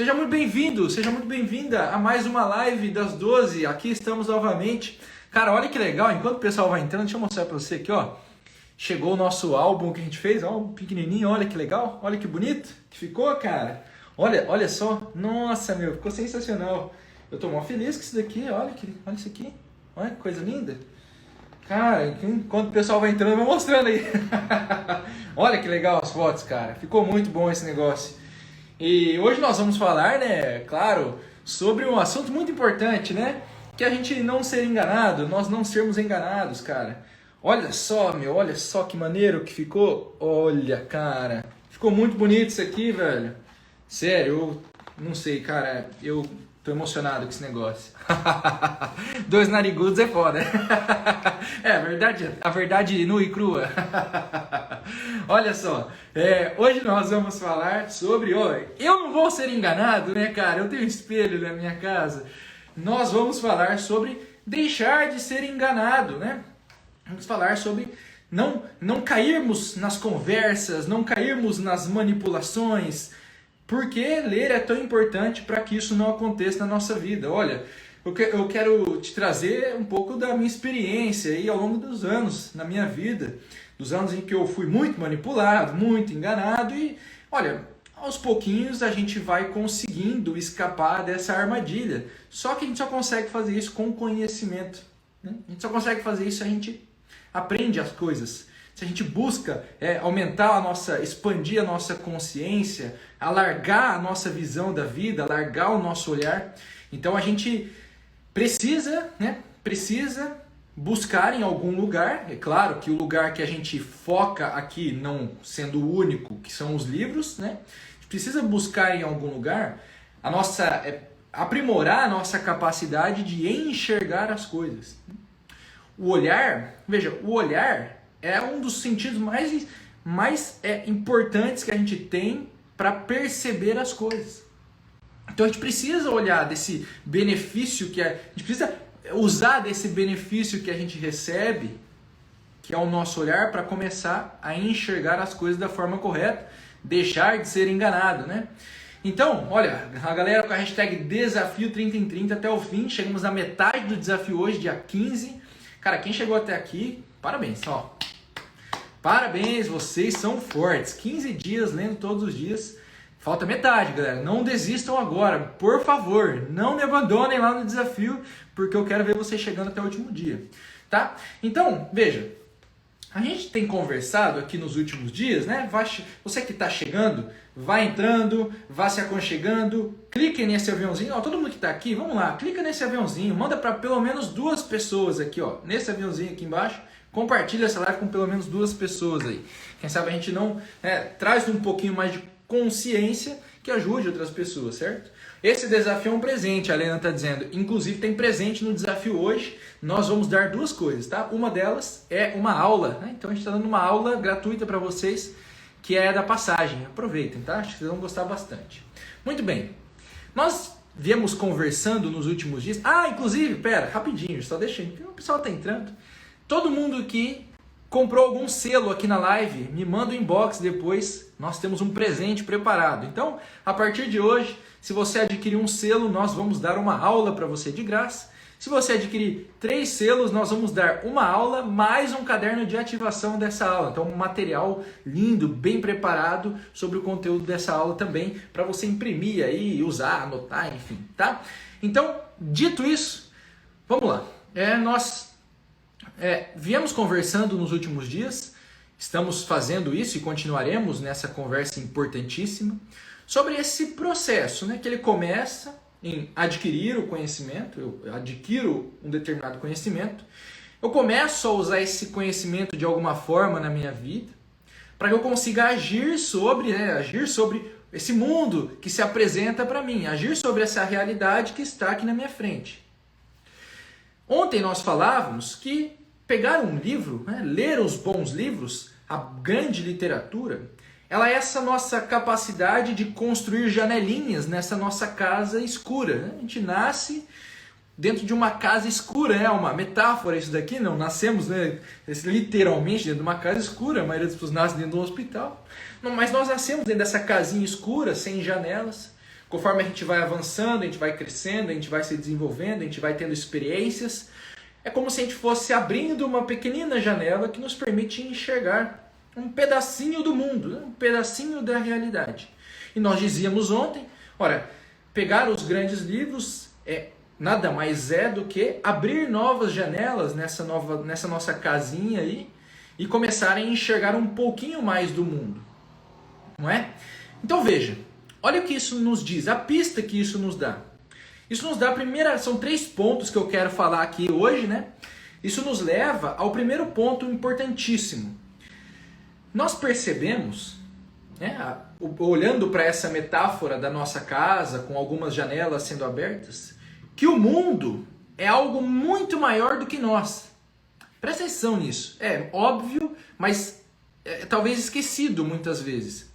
Seja muito bem-vindo, seja muito bem-vinda a mais uma live das 12. Aqui estamos novamente. Cara, olha que legal, enquanto o pessoal vai entrando, deixa eu mostrar pra você aqui, ó. Chegou o nosso álbum que a gente fez, ó, um pequenininho, olha que legal, olha que bonito que ficou, cara. Olha só, nossa, meu, ficou sensacional. Eu tô mó feliz com isso daqui, olha isso aqui, olha que coisa linda. Cara, enquanto o pessoal vai entrando, eu vou mostrando aí. Olha que legal as fotos, cara, ficou muito bom esse negócio. E hoje nós vamos falar, né, claro, sobre um assunto muito importante, né? Que a gente não ser enganado, nós não sermos enganados, cara. Olha só, meu, olha só que maneiro que ficou. Olha, cara, ficou muito bonito isso aqui, velho. Sério, eu não sei, cara, eu tô emocionado com esse negócio. Dois narigudos é foda. É, a verdade nua e crua. Olha só, hoje nós vamos falar sobre... eu não vou ser enganado, né, cara? Eu tenho um espelho na minha casa. Nós vamos falar sobre deixar de ser enganado, né? Vamos falar sobre não cairmos nas conversas, não cairmos nas manipulações. Porque ler é tão importante para que isso não aconteça na nossa vida. Olha, eu quero te trazer um pouco da minha experiência aí ao longo dos anos, na minha vida. Dos anos em que eu fui muito manipulado, muito enganado e, olha, aos pouquinhos a gente vai conseguindo escapar dessa armadilha. Só que a gente só consegue fazer isso com conhecimento, né? A gente só consegue fazer isso se a gente aprende as coisas. Se a gente busca aumentar expandir a nossa consciência, alargar a nossa visão da vida, alargar o nosso olhar. Então a gente precisa buscar em algum lugar. É claro que o lugar que a gente foca aqui, não sendo o único, que são os livros, né? A gente precisa buscar em algum lugar aprimorar a nossa capacidade de enxergar as coisas. O olhar, veja, o olhar é um dos sentidos mais importantes que a gente tem para perceber as coisas. Então a gente precisa olhar desse benefício a gente precisa usar desse benefício que a gente recebe, que é o nosso olhar, para começar a enxergar as coisas da forma correta, deixar de ser enganado, né? Então, olha, a galera com a hashtag Desafio 30 em 30 até o fim, chegamos na metade do desafio hoje, dia 15. Cara, quem chegou até aqui, parabéns, ó. Parabéns, vocês são fortes. 15 dias lendo todos os dias. Falta metade, galera. Não desistam agora. Por favor, não me abandonem lá no desafio, porque eu quero ver vocês chegando até o último dia, tá? Então, veja, a gente tem conversado aqui nos últimos dias, né? Você que está chegando, vai entrando, vai se aconchegando, clique nesse aviãozinho. Ó, todo mundo que está aqui, vamos lá, clica nesse aviãozinho, manda para pelo menos 2 pessoas aqui, ó, nesse aviãozinho aqui embaixo. Compartilha essa live com pelo menos 2 pessoas aí. Quem sabe a gente não traz um pouquinho mais de consciência que ajude outras pessoas, certo? Esse desafio é um presente, a Helena está dizendo. Inclusive tem presente no desafio hoje. Nós vamos dar 2 coisas, tá? Uma delas é uma aula, né? Então a gente está dando uma aula gratuita para vocês, que é da passagem. Aproveitem, tá? Acho que vocês vão gostar bastante. Muito bem. Nós viemos conversando nos últimos dias. Inclusive, rapidinho, só deixando, porque o pessoal está entrando. Todo mundo que comprou algum selo aqui na live, me manda um inbox depois, nós temos um presente preparado. Então, a partir de hoje, se você adquirir um selo, nós vamos dar uma aula para você de graça. Se você adquirir 3 selos, nós vamos dar uma aula mais um caderno de ativação dessa aula. Então, um material lindo, bem preparado sobre o conteúdo dessa aula também, para você imprimir aí, usar, anotar, enfim, tá? Então, dito isso, vamos lá. Nós viemos conversando nos últimos dias, estamos fazendo isso e continuaremos nessa conversa importantíssima sobre esse processo, né, que ele começa em adquirir o conhecimento. Eu adquiro um determinado conhecimento, eu começo a usar esse conhecimento de alguma forma na minha vida, para que eu consiga agir sobre esse mundo que se apresenta para mim, agir sobre essa realidade que está aqui na minha frente. Ontem nós falávamos que pegar um livro, né, ler os bons livros, a grande literatura, ela é essa nossa capacidade de construir janelinhas nessa nossa casa escura, né? A gente nasce dentro de uma casa escura, é uma metáfora isso daqui, não nascemos, né, literalmente dentro de uma casa escura, a maioria das pessoas nasce dentro de um hospital, não, mas nós nascemos dentro dessa casinha escura, sem janelas, Conforme a gente vai avançando, a gente vai crescendo, a gente vai se desenvolvendo, a gente vai tendo experiências, é como se a gente fosse abrindo uma pequenina janela que nos permite enxergar um pedacinho do mundo, né? Um pedacinho da realidade. E nós dizíamos ontem, ora, pegar os grandes livros nada mais é do que abrir novas janelas nessa nossa casinha aí e começarem a enxergar um pouquinho mais do mundo, não é? Então veja, olha o que isso nos diz, a pista que isso nos dá. Isso nos dá são 3 pontos que eu quero falar aqui hoje, né? Isso nos leva ao primeiro ponto importantíssimo. Nós percebemos, né, olhando para essa metáfora da nossa casa, com algumas janelas sendo abertas, que o mundo é algo muito maior do que nós. Presta atenção nisso. É óbvio, mas talvez esquecido muitas vezes.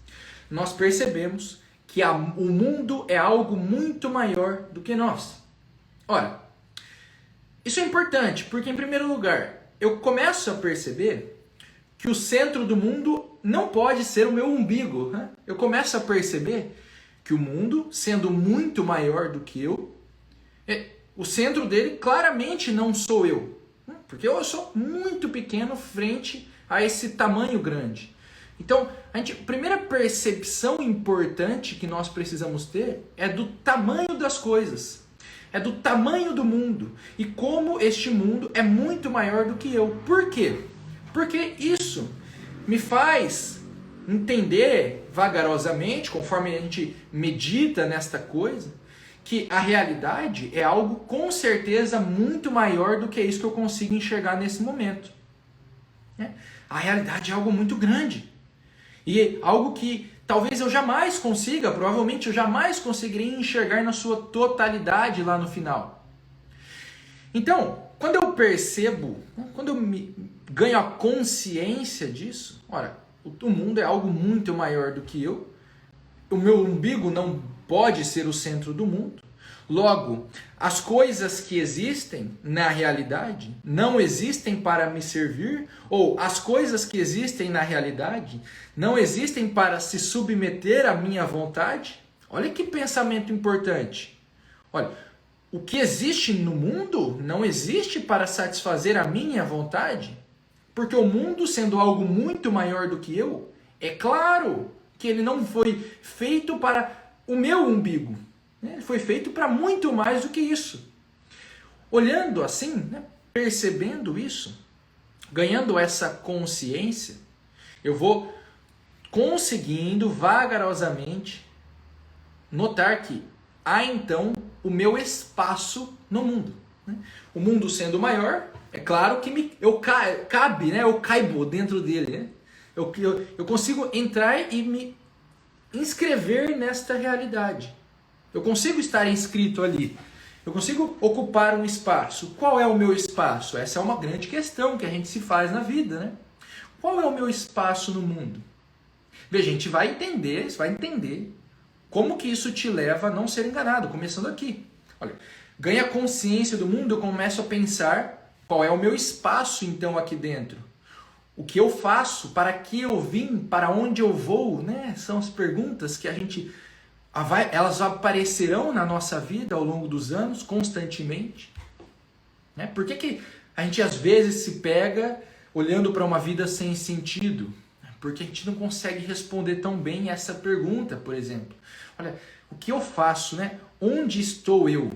Nós percebemos que o mundo é algo muito maior do que nós. Ora, isso é importante porque, em primeiro lugar, eu começo a perceber que o centro do mundo não pode ser o meu umbigo, né? Eu começo a perceber que o mundo, sendo muito maior do que eu, o centro dele claramente não sou eu, né? Porque eu sou muito pequeno frente a esse tamanho grande. Então, a primeira percepção importante que nós precisamos ter é do tamanho das coisas, é do tamanho do mundo e como este mundo é muito maior do que eu. Por quê? Porque isso me faz entender vagarosamente, conforme a gente medita nesta coisa, que a realidade é algo com certeza muito maior do que isso que eu consigo enxergar nesse momento. A realidade é algo muito grande. E algo que talvez eu jamais consiga, provavelmente eu jamais conseguiria enxergar na sua totalidade lá no final. Então, quando eu percebo, quando eu ganho a consciência disso, ora, o mundo é algo muito maior do que eu, o meu umbigo não pode ser o centro do mundo, logo, as coisas que existem na realidade não existem para me servir, ou as coisas que existem na realidade não existem para se submeter à minha vontade. Olha que pensamento importante. Olha, o que existe no mundo não existe para satisfazer a minha vontade, porque o mundo, sendo algo muito maior do que eu, é claro que ele não foi feito para o meu umbigo. Ele foi feito para muito mais do que isso. Olhando assim, né, percebendo isso, ganhando essa consciência, eu vou conseguindo vagarosamente notar que há então o meu espaço no mundo. O mundo sendo maior, é claro que eu caibo dentro dele. Né? Eu consigo entrar e me inscrever nesta realidade. Eu consigo estar inscrito ali. Eu consigo ocupar um espaço. Qual é o meu espaço? Essa é uma grande questão que a gente se faz na vida, né? Qual é o meu espaço no mundo? Veja, a gente vai entender, você vai entender como que isso te leva a não ser enganado, começando aqui. Olha, ganha consciência do mundo, eu começo a pensar qual é o meu espaço então aqui dentro. O que eu faço, para que eu vim, para onde eu vou, né? São as perguntas que elas aparecerão na nossa vida ao longo dos anos, constantemente. Né? Por que a gente às vezes se pega olhando para uma vida sem sentido? Porque a gente não consegue responder tão bem essa pergunta, por exemplo. Olha, o que eu faço, né? Onde estou eu?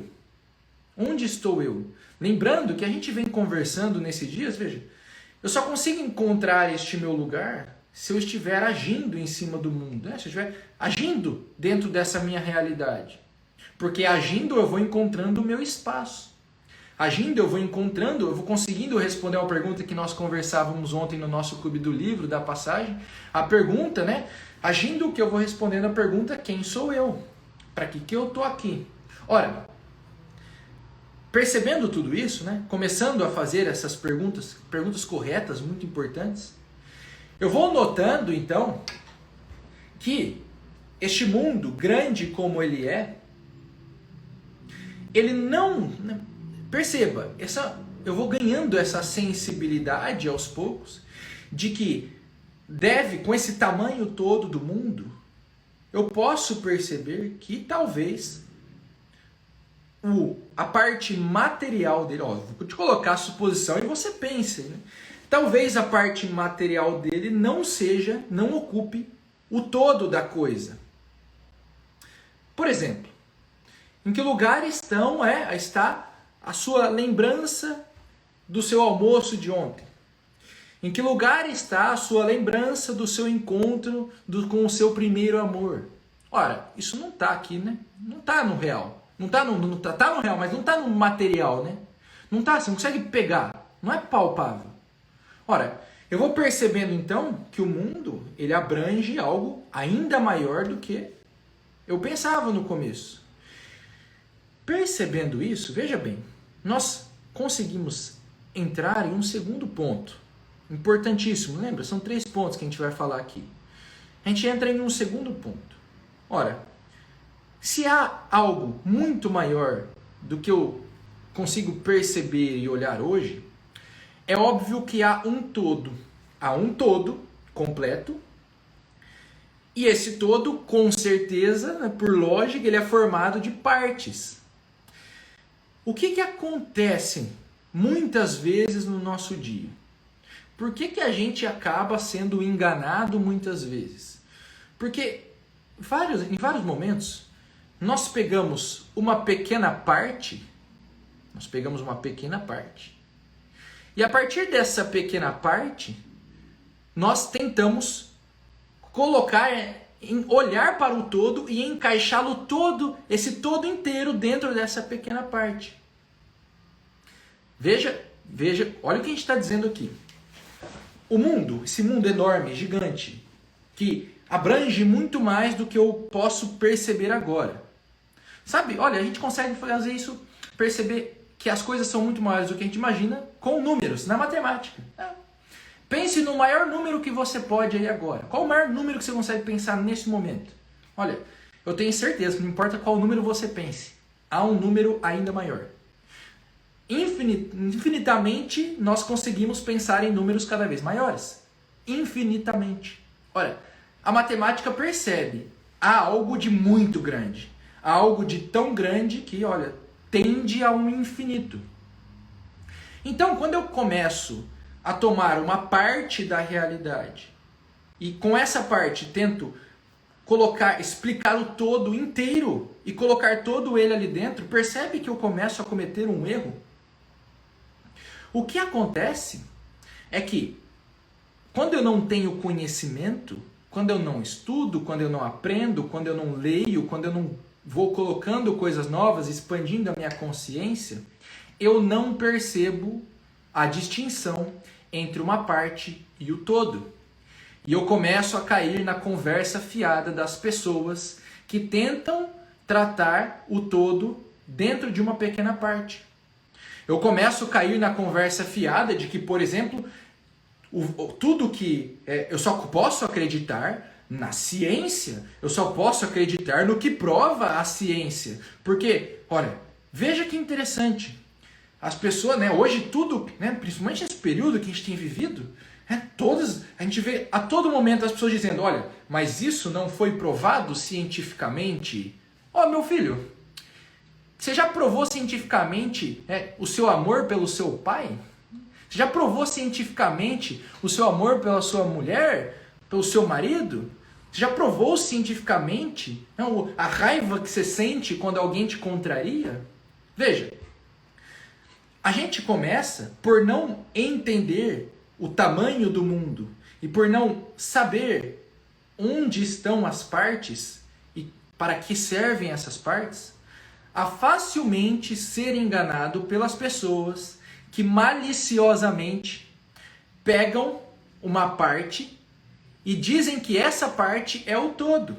Onde estou eu? Lembrando que a gente vem conversando nesses dias, veja, eu só consigo encontrar este meu lugar se eu estiver agindo em cima do mundo, né? Se eu estiver agindo dentro dessa minha realidade. Porque agindo eu vou encontrando o meu espaço. Agindo eu vou conseguindo responder uma pergunta que nós conversávamos ontem no nosso Clube do Livro, da passagem. A pergunta, né? Agindo que eu vou respondendo a pergunta, quem sou eu? Para que eu estou aqui? Ora, percebendo tudo isso, né? Começando a fazer essas perguntas corretas, muito importantes, eu vou notando, então, que este mundo, grande como ele é, ele não... Perceba, eu vou ganhando essa sensibilidade aos poucos, de que com esse tamanho todo do mundo, eu posso perceber que talvez a parte material dele, ó, vou te colocar a suposição e você pense, né? Talvez a parte material dele não ocupe o todo da coisa. Por exemplo, em que lugar está a sua lembrança do seu almoço de ontem? Em que lugar está a sua lembrança do seu encontro com o seu primeiro amor? Ora, isso não está aqui, né? Não está no real. Tá no real, mas não está no material, né? Não está, você não consegue pegar. Não é palpável. Ora, eu vou percebendo então que o mundo, ele abrange algo ainda maior do que eu pensava no começo. Percebendo isso, veja bem, nós conseguimos entrar em um segundo ponto. Importantíssimo, lembra? São 3 pontos que a gente vai falar aqui. A gente entra em um segundo ponto. Ora, se há algo muito maior do que eu consigo perceber e olhar hoje, é óbvio que há um todo. Há um todo completo. E esse todo, com certeza, né, por lógica, ele é formado de partes. O que acontece muitas vezes no nosso dia? Por que a gente acaba sendo enganado muitas vezes? Porque em vários momentos nós pegamos uma pequena parte, e a partir dessa pequena parte, nós tentamos olhar para o todo e encaixá-lo todo, esse todo inteiro dentro dessa pequena parte. Veja, olha o que a gente está dizendo aqui. O mundo, esse mundo enorme, gigante, que abrange muito mais do que eu posso perceber agora. Sabe, olha, a gente consegue fazer isso, perceber que as coisas são muito maiores do que a gente imagina com números, na matemática. Pense no maior número que você pode aí agora. Qual o maior número que você consegue pensar nesse momento? Olha, eu tenho certeza que não importa qual número você pense, há um número ainda maior. Infinitamente, nós conseguimos pensar em números cada vez maiores. Infinitamente. Olha, a matemática percebe, há algo de muito grande. Há algo de tão grande que, olha, tende a um infinito. Então, quando eu começo a tomar uma parte da realidade e com essa parte tento explicar o todo inteiro e colocar todo ele ali dentro, percebe que eu começo a cometer um erro? O que acontece é que quando eu não tenho conhecimento, quando eu não estudo, quando eu não aprendo, quando eu não leio, quando eu não vou colocando coisas novas, expandindo a minha consciência, eu não percebo a distinção entre uma parte e o todo. E eu começo a cair na conversa fiada das pessoas que tentam tratar o todo dentro de uma pequena parte. Eu começo a cair na conversa fiada de que, por exemplo, tudo que eu só posso acreditar na ciência, eu só posso acreditar no que prova a ciência. Porque, olha, veja que interessante. As pessoas, né, hoje tudo, né, principalmente nesse período que a gente tem vivido, a gente vê a todo momento as pessoas dizendo, olha, mas isso não foi provado cientificamente. Ó, meu filho, você já provou cientificamente o seu amor pelo seu pai? Você já provou cientificamente o seu amor pela sua mulher? Pelo seu marido? Você já provou cientificamente a raiva que você sente quando alguém te contraria? Veja, a gente começa por não entender o tamanho do mundo e por não saber onde estão as partes e para que servem essas partes, a facilmente ser enganado pelas pessoas que maliciosamente pegam uma parte e dizem que essa parte é o todo.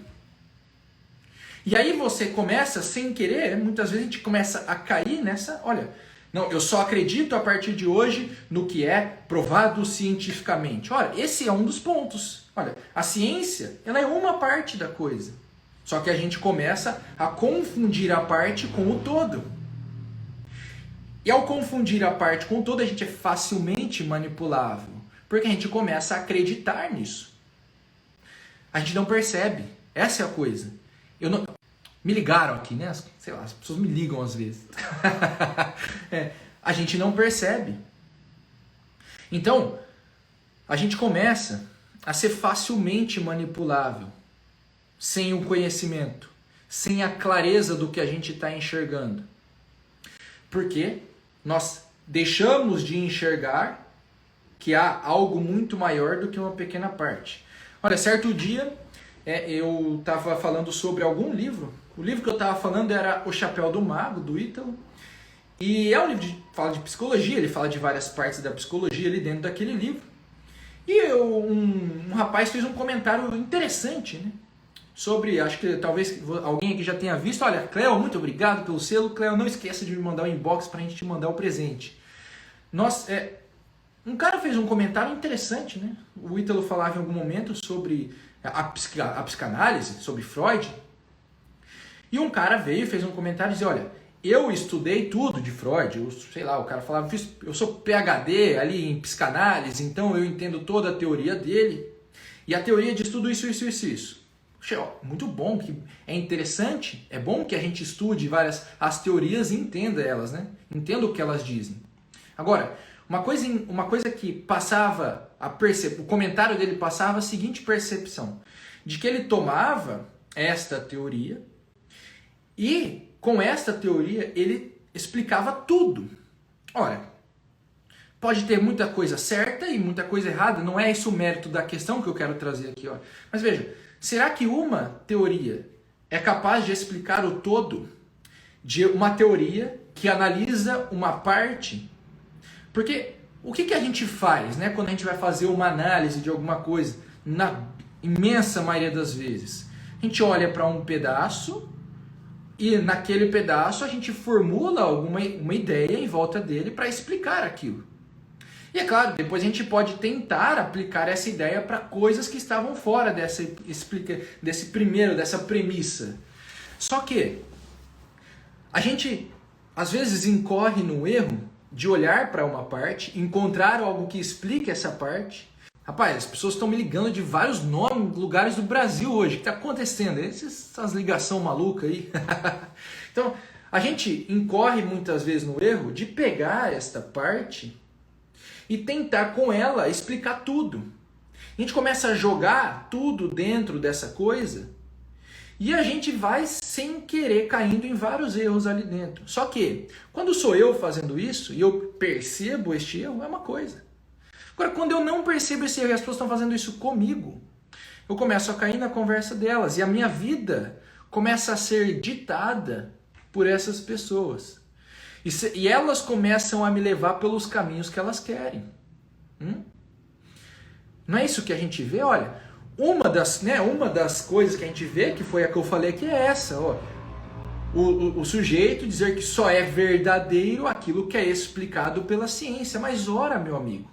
E aí você começa, sem querer, muitas vezes a gente começa a cair nessa, olha, não, eu só acredito a partir de hoje no que é provado cientificamente. Olha, esse é um dos pontos. Olha, a ciência, ela é uma parte da coisa. Só que a gente começa a confundir a parte com o todo. E ao confundir a parte com o todo, a gente é facilmente manipulável. Porque a gente começa a acreditar nisso. A gente não percebe. Essa é a coisa. Eu não... Me ligaram aqui, né? Sei lá, as pessoas me ligam às vezes. A gente não percebe. Então, a gente começa a ser facilmente manipulável, sem o conhecimento, sem a clareza do que a gente está enxergando. Porque nós deixamos de enxergar que há algo muito maior do que uma pequena parte. Olha, certo dia eu estava falando sobre algum livro. O livro que eu estava falando era O Chapéu do Mago, do Ítalo. E é um livro que fala de psicologia, ele fala de várias partes da psicologia ali dentro daquele livro. E um rapaz fez um comentário interessante, né? Sobre, acho que talvez alguém aqui já tenha visto. Olha, Cleo, muito obrigado pelo selo. Cleo, não esqueça de me mandar um inbox para a gente te mandar o presente. Um cara fez um comentário interessante, né? O Ítalo falava em algum momento sobre a psicanálise, sobre Freud. E um cara veio e fez um comentário e disse, olha, eu estudei tudo de Freud, o cara falava, eu sou PhD ali em psicanálise, então eu entendo toda a teoria dele, e a teoria diz tudo isso. Muito bom, que é interessante, é bom que a gente estude as teorias e entenda elas, né? Entenda o que elas dizem. Agora, uma coisa que passava, o comentário dele passava a seguinte percepção, de que ele tomava esta teoria e com esta teoria ele explicava tudo. Ora, pode ter muita coisa certa e muita coisa errada, não é esse o mérito da questão que eu quero trazer aqui. Ó. Mas veja, será que uma teoria é capaz de explicar o todo de uma teoria que analisa uma parte? Porque o que a gente faz, né, quando a gente vai fazer uma análise de alguma coisa, na imensa maioria das vezes? A gente olha para um pedaço e naquele pedaço a gente formula uma ideia em volta dele para explicar aquilo. E é claro, depois a gente pode tentar aplicar essa ideia para coisas que estavam fora dessa premissa. Só que a gente às vezes incorre no erro de olhar para uma parte, encontrar algo que explique essa parte. Rapaz, as pessoas estão me ligando de vários lugares do Brasil hoje. O que está acontecendo? Essas ligações malucas aí. Então, a gente incorre muitas vezes no erro de pegar esta parte e tentar com ela explicar tudo. A gente começa a jogar tudo dentro dessa coisa e a gente vai sem querer caindo em vários erros ali dentro. Só que, quando sou eu fazendo isso e eu percebo este erro, é uma coisa. Agora, quando eu não percebo esse erro e as pessoas estão fazendo isso comigo, eu começo a cair na conversa delas e a minha vida começa a ser ditada por essas pessoas. E elas começam a me levar pelos caminhos que elas querem. Não é isso que a gente vê? Olha, uma das coisas que a gente vê, que foi a que eu falei aqui, é essa. Ó. O sujeito dizer que só é verdadeiro aquilo que é explicado pela ciência. Mas ora, meu amigo,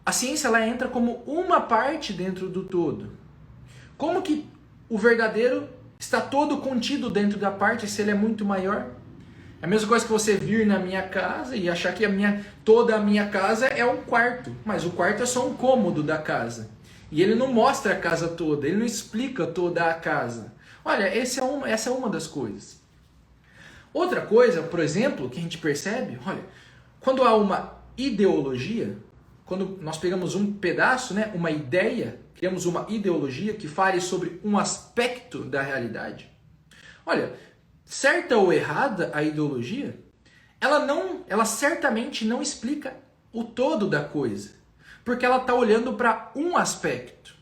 a ciência ela entra como uma parte dentro do todo. Como que o verdadeiro está todo contido dentro da parte se ele é muito maior? É a mesma coisa que você vir na minha casa e achar que toda a minha casa é um quarto. Mas o quarto é só um cômodo da casa. E ele não mostra a casa toda, ele não explica toda a casa. Olha, essa é uma das coisas. Outra coisa, por exemplo, que a gente percebe, olha, quando há uma ideologia, quando nós pegamos um pedaço, né, uma ideia, criamos uma ideologia que fale sobre um aspecto da realidade. Olha, certa ou errada a ideologia, ela certamente não explica o todo da coisa, porque ela está olhando para um aspecto.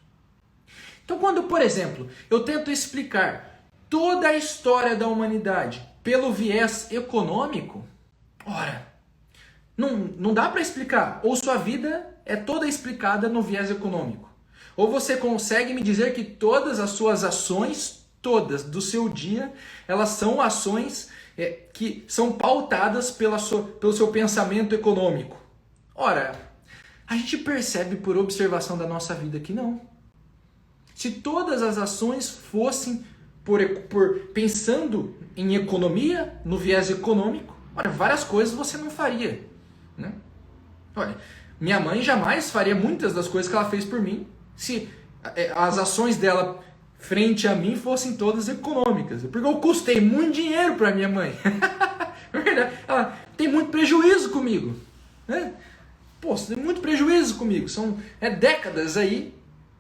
Então, quando, por exemplo, eu tento explicar toda a história da humanidade pelo viés econômico, ora, não dá para explicar. Ou sua vida é toda explicada no viés econômico. Ou você consegue me dizer que todas as suas ações, todas do seu dia, elas são ações que são pautadas pelo seu pensamento econômico. Ora, a gente percebe por observação da nossa vida que não. Se todas as ações fossem pensando em economia, no viés econômico, olha, várias coisas você não faria. Né? Olha, minha mãe jamais faria muitas das coisas que ela fez por mim se as ações dela frente a mim fossem todas econômicas. Porque eu custei muito dinheiro para minha mãe. Ela tem muito prejuízo comigo. Né? Pô, você tem muito prejuízo comigo. São décadas aí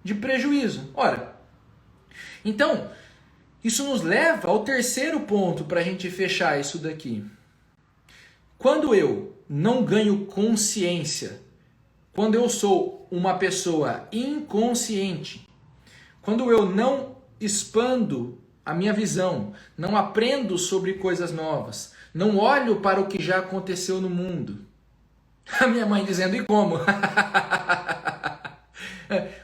de prejuízo. Ora, então, isso nos leva ao terceiro ponto para a gente fechar isso daqui. Quando eu não ganho consciência, quando eu sou uma pessoa inconsciente, quando eu não expando a minha visão, não aprendo sobre coisas novas, não olho para o que já aconteceu no mundo. A minha mãe dizendo, e como?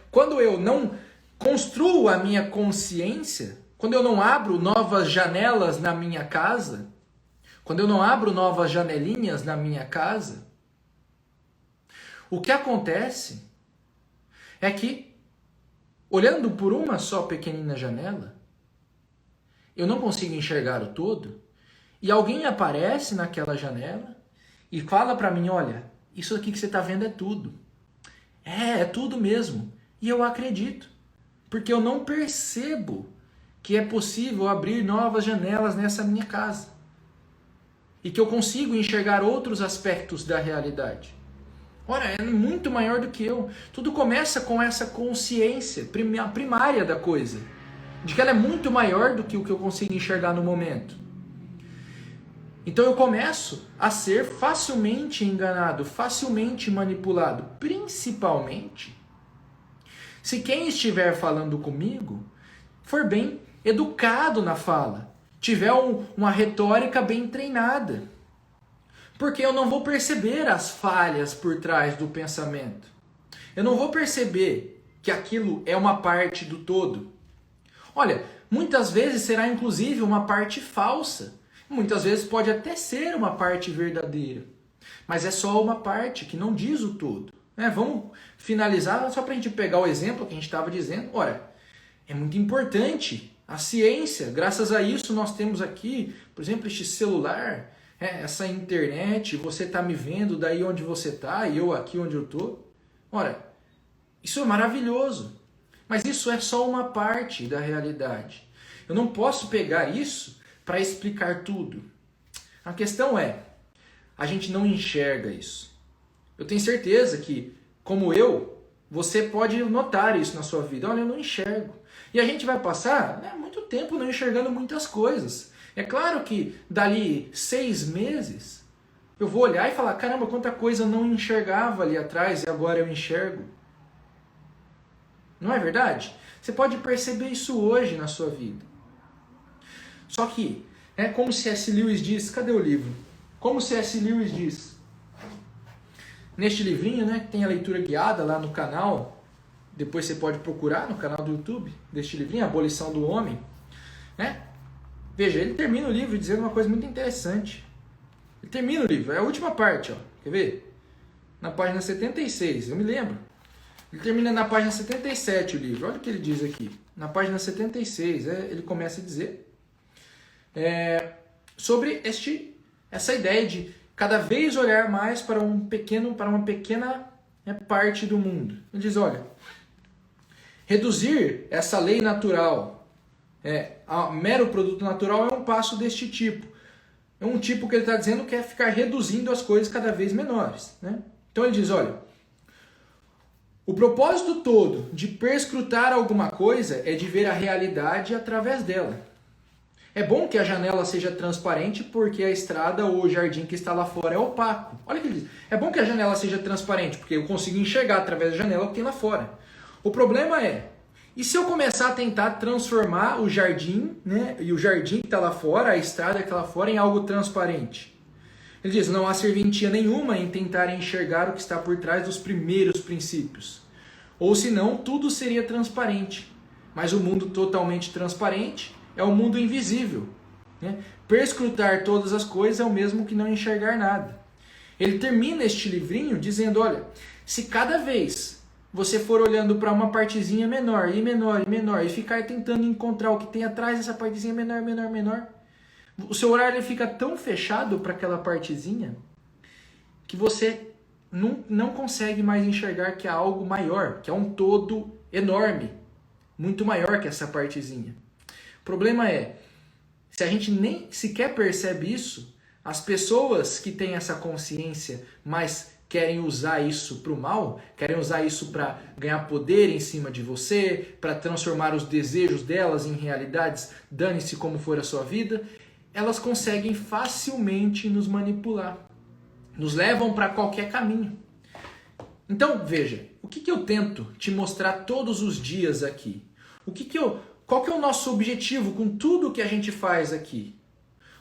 Quando eu não construo a minha consciência, quando eu não abro novas janelas na minha casa, quando eu não abro novas janelinhas na minha casa, o que acontece é que, olhando por uma só pequenina janela, eu não consigo enxergar o todo, e alguém aparece naquela janela e fala para mim, olha, isso aqui que você está vendo é tudo. É tudo mesmo. E eu acredito, porque eu não percebo que é possível abrir novas janelas nessa minha casa. E que eu consigo enxergar outros aspectos da realidade. Ora, é muito maior do que eu. Tudo começa com essa consciência primária da coisa. De que ela é muito maior do que o que eu consigo enxergar no momento. Então eu começo a ser facilmente enganado, facilmente manipulado. Principalmente se quem estiver falando comigo for bem educado na fala. Tiver uma retórica bem treinada. Porque eu não vou perceber as falhas por trás do pensamento. Eu não vou perceber que aquilo é uma parte do todo. Olha, muitas vezes será inclusive uma parte falsa. Muitas vezes pode até ser uma parte verdadeira. Mas é só uma parte que não diz o todo. Vamos finalizar só para a gente pegar o exemplo que a gente estava dizendo. Ora, é muito importante a ciência. Graças a isso nós temos aqui, por exemplo, este celular, essa internet, você está me vendo daí onde você está e eu aqui onde eu estou. Ora, isso é maravilhoso. Mas isso é só uma parte da realidade. Eu não posso pegar isso para explicar tudo. A questão é, a gente não enxerga isso. Eu tenho certeza que, como eu, você pode notar isso na sua vida. Olha, eu não enxergo. E a gente vai passar muito tempo não enxergando muitas coisas. É claro que dali 6 meses, eu vou olhar e falar, caramba, quanta coisa eu não enxergava ali atrás e agora eu enxergo. Não é verdade? Você pode perceber isso hoje na sua vida. Só que, como C.S. Lewis diz, cadê o livro? Como C.S. Lewis diz, neste livrinho, que tem a leitura guiada lá no canal, depois você pode procurar no canal do YouTube, deste livrinho, Abolição do Homem, Veja, ele termina o livro dizendo uma coisa muito interessante. Ele termina o livro, é a última parte, quer ver? Na página 76, eu me lembro. Ele termina na página 77 o livro, olha o que ele diz aqui. Na página 76, ele começa a dizer sobre essa ideia de cada vez olhar mais para uma pequena parte do mundo. Ele diz, olha, reduzir essa lei natural a mero produto natural é um passo deste tipo. É um tipo que ele está dizendo que é ficar reduzindo as coisas cada vez menores. Então ele diz, olha, o propósito todo de perscrutar alguma coisa é de ver a realidade através dela. É bom que a janela seja transparente porque a estrada ou o jardim que está lá fora é opaco. Olha o que ele diz. É bom que a janela seja transparente porque eu consigo enxergar através da janela o que tem lá fora. O problema e se eu começar a tentar transformar o jardim, e o jardim que está lá fora, a estrada que está lá fora, em algo transparente? Ele diz, não há serventia nenhuma em tentar enxergar o que está por trás dos primeiros princípios. Ou senão, tudo seria transparente. Mas o mundo totalmente transparente é o mundo invisível. Perscrutar todas as coisas é o mesmo que não enxergar nada. Ele termina este livrinho dizendo, olha, se cada vez você for olhando para uma partezinha menor, e menor, e menor, e ficar tentando encontrar o que tem atrás dessa partezinha menor, menor, menor, o seu olhar ele fica tão fechado para aquela partezinha que você não consegue mais enxergar que há algo maior, que é um todo enorme, muito maior que essa partezinha. O problema é, se a gente nem sequer percebe isso, as pessoas que têm essa consciência, mas querem usar isso para o mal, querem usar isso para ganhar poder em cima de você, para transformar os desejos delas em realidades, dane-se como for a sua vida, elas conseguem facilmente nos manipular, nos levam para qualquer caminho. Então, veja, o que eu tento te mostrar todos os dias aqui? Qual que é o nosso objetivo com tudo que a gente faz aqui?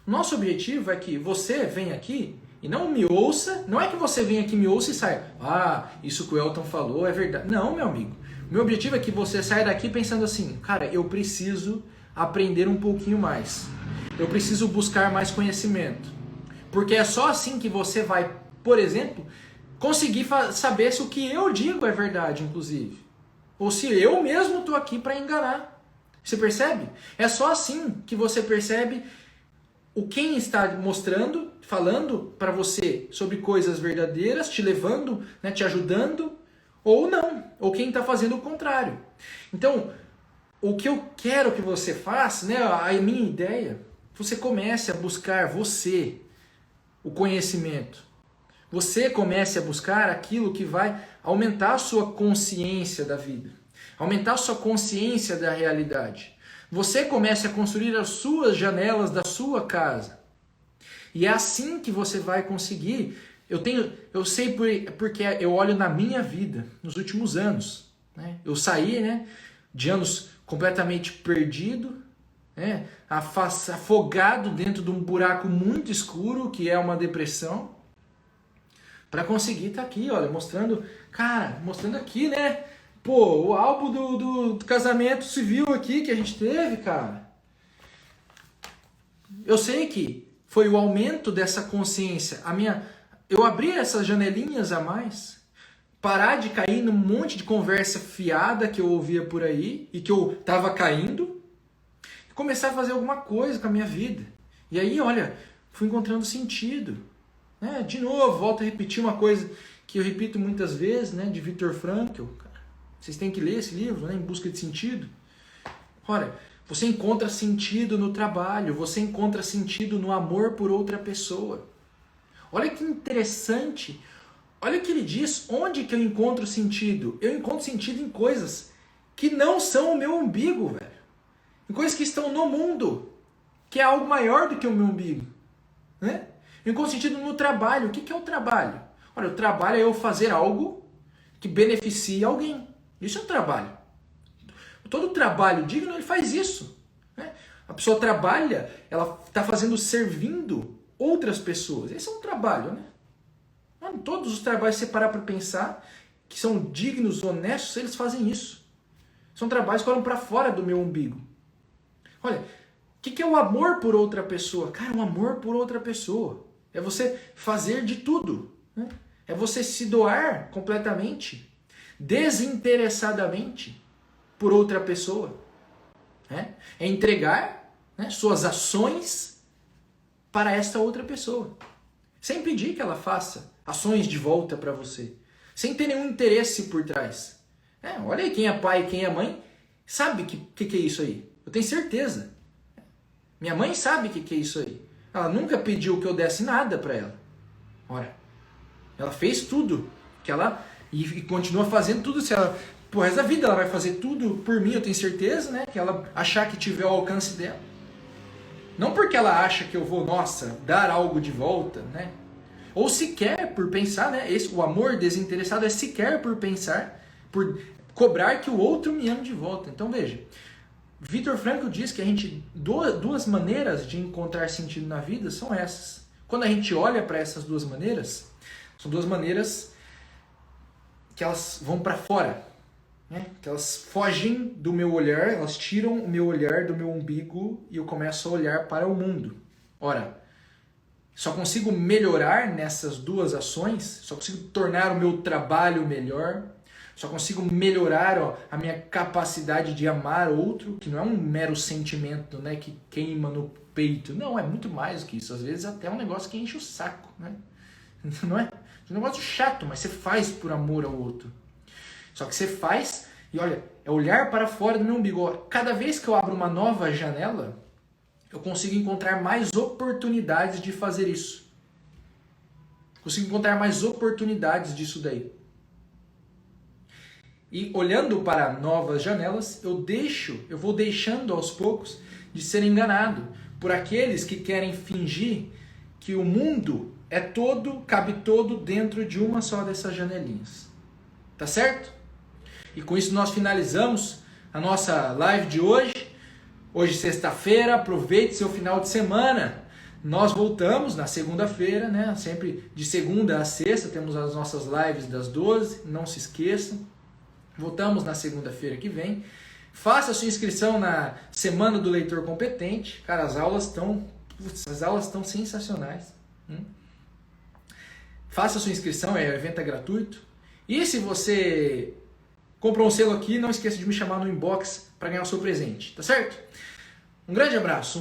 O nosso objetivo é que você venha aqui e não me ouça, não é que você venha aqui, me ouça e saia. Ah, isso que o Elton falou é verdade. Não, meu amigo. O meu objetivo é que você saia daqui pensando assim, cara, eu preciso aprender um pouquinho mais. Eu preciso buscar mais conhecimento. Porque é só assim que você vai, por exemplo, conseguir saber se o que eu digo é verdade, inclusive. Ou se eu mesmo estou aqui para enganar. Você percebe? É só assim que você percebe quem está mostrando, falando para você sobre coisas verdadeiras, te levando, né, te ajudando, ou não. Ou quem está fazendo o contrário. Então, o que eu quero que você faça, né, a minha ideia, você comece a buscar o conhecimento. Você comece a buscar aquilo que vai aumentar a sua consciência da vida, aumentar a sua consciência da realidade. Você comece a construir as suas janelas da sua casa. E é assim que você vai conseguir. Eu sei porque eu olho na minha vida, nos últimos anos. Né? Eu saí, né, de anos completamente perdido, né, afogado dentro de um buraco muito escuro, que é uma depressão, para conseguir estar aqui, olha, mostrando aqui, né? Pô, o álbum do casamento civil aqui que a gente teve, cara. Eu sei que foi o aumento dessa consciência. Eu abri essas janelinhas a mais, parar de cair num monte de conversa fiada que eu ouvia por aí e que eu tava caindo, e começar a fazer alguma coisa com a minha vida. E aí, olha, fui encontrando sentido. Né? De novo, volto a repetir uma coisa que eu repito muitas vezes, né, de Viktor Frankl. Vocês têm que ler esse livro, né, Em Busca de Sentido. Olha, você encontra sentido no trabalho, você encontra sentido no amor por outra pessoa. Olha que interessante. Olha o que ele diz, onde que eu encontro sentido? Eu encontro sentido em coisas que não são o meu umbigo, velho. Em coisas que estão no mundo, que é algo maior do que o meu umbigo. Né? Eu encontro sentido no trabalho. O que é o trabalho? Olha, o trabalho é eu fazer algo que beneficie alguém. Isso é um trabalho. Todo trabalho digno, ele faz isso. Né? A pessoa trabalha, ela está servindo outras pessoas. Esse é um trabalho, né? Todos os trabalhos, se você parar para pensar, que são dignos, honestos, eles fazem isso. São trabalhos que olham para fora do meu umbigo. Olha, o que é o amor por outra pessoa? Cara, o amor por outra pessoa é você fazer de tudo. Né? É você se doar completamente, desinteressadamente, por outra pessoa. Né? É entregar, né, suas ações para esta outra pessoa. Sem pedir que ela faça ações de volta para você. Sem ter nenhum interesse por trás. Olha aí, quem é pai e quem é mãe sabe o que é isso aí. Eu tenho certeza. Minha mãe sabe o que é isso aí. Ela nunca pediu que eu desse nada para ela. Ora, ela fez tudo que ela e continua fazendo tudo. Se ela, por resto da vida, ela vai fazer tudo por mim, eu tenho certeza, né? Que ela achar que tiver o alcance dela. Não porque ela acha que eu vou, nossa, dar algo de volta, né? Ou sequer por pensar, né? O amor desinteressado é sequer por pensar, por cobrar que o outro me ame de volta. Então veja, Viktor Frankl diz que duas maneiras de encontrar sentido na vida são essas. Quando a gente olha para essas duas maneiras, são duas maneiras que elas vão para fora, né? Que elas fogem do meu olhar, elas tiram o meu olhar do meu umbigo e eu começo a olhar para o mundo. Ora, só consigo melhorar nessas duas ações, só consigo tornar o meu trabalho melhor, só consigo melhorar a minha capacidade de amar outro, que não é um mero sentimento, né, que queima no peito. Não, é muito mais do que isso. Às vezes até um negócio que enche o saco. Né? Não é? É um negócio chato, mas você faz por amor ao outro. Só que você faz, e olha, É olhar para fora do meu umbigo. Cada vez que eu abro uma nova janela, eu consigo encontrar mais oportunidades de fazer isso. Consigo encontrar mais oportunidades disso daí. E olhando para novas janelas, eu vou deixando aos poucos de ser enganado por aqueles que querem fingir que o mundo cabe todo dentro de uma só dessas janelinhas. Tá certo? E com isso nós finalizamos a nossa live de hoje. Hoje, sexta-feira, aproveite seu final de semana. Nós voltamos na segunda-feira, né? Sempre de segunda a sexta, temos as nossas lives das 12, não se esqueçam. Voltamos na segunda-feira que vem. Faça a sua inscrição na Semana do Leitor Competente. Cara, as aulas estão sensacionais. Faça a sua inscrição, o evento é gratuito. E se você comprou um selo aqui, não esqueça de me chamar no inbox para ganhar o seu presente, tá certo? Um grande abraço.